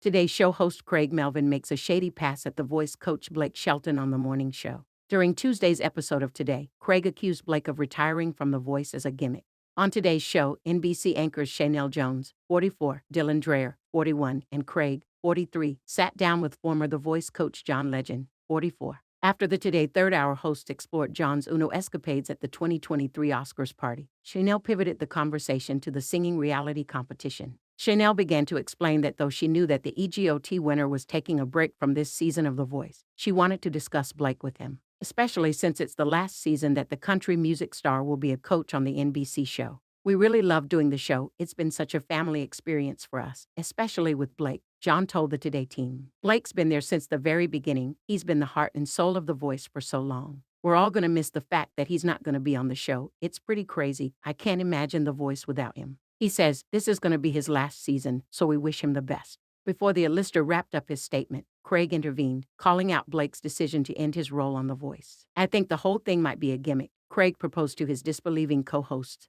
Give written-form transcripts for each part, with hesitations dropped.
Today's show host Craig Melvin makes a shady pass at the voice coach Blake Shelton on the morning show. During Tuesday's episode of Today, Craig accused Blake of retiring from The Voice as a gimmick. On today's show, NBC anchors Sheinelle Jones, 44, Dylan Dreyer, 41, and Craig, 43, sat down with former The Voice coach John Legend, 44. After the Today third hour, hosts explored John's Uno escapades at the 2023 Oscars party. Sheinelle pivoted the conversation to the singing reality competition. Sheinelle began to explain that though she knew that the EGOT winner was taking a break from this season of The Voice, she wanted to discuss Blake with him, especially since it's the last season that the country music star will be a coach on the NBC show. "We really love doing the show. It's been such a family experience for us, especially with Blake," John told the Today team. "Blake's been there since the very beginning. He's been the heart and soul of The Voice for so long. We're all going to miss the fact that he's not going to be on the show. It's pretty crazy. I can't imagine The Voice without him. He says this is going to be his last season, so we wish him the best." Before the lister wrapped up his statement, Craig intervened, calling out Blake's decision to end his role on The Voice. "I think the whole thing might be a gimmick," Craig proposed to his disbelieving co-hosts.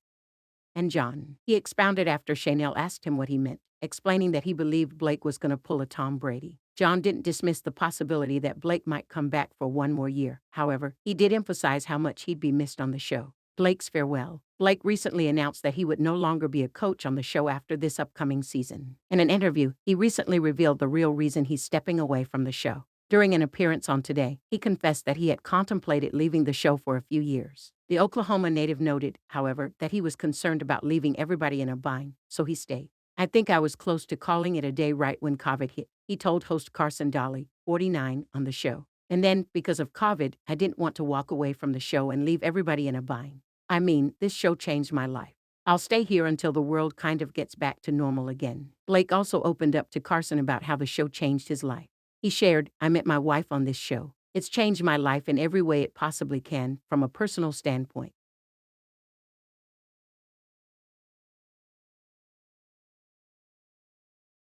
And John. He expounded after Sheinelle asked him what he meant, explaining that he believed Blake was going to pull a Tom Brady. John didn't dismiss the possibility that Blake might come back for one more year. However, he did emphasize how much he'd be missed on the show. Blake's farewell. Blake recently announced that he would no longer be a coach on the show after this upcoming season. In an interview, he recently revealed the real reason he's stepping away from the show. During an appearance on Today, he confessed that he had contemplated leaving the show for a few years. The Oklahoma native noted, however, that he was concerned about leaving everybody in a bind, so he stayed. "I think I was close to calling it a day right when COVID hit," he told host Carson Daly, 49, on the show. "And then, because of COVID, I didn't want to walk away from the show and leave everybody in a bind. I mean, this show changed my life. I'll stay here until the world kind of gets back to normal again." Blake also opened up to Carson about how the show changed his life. He shared, "I met my wife on this show. It's changed my life in every way it possibly can, from a personal standpoint.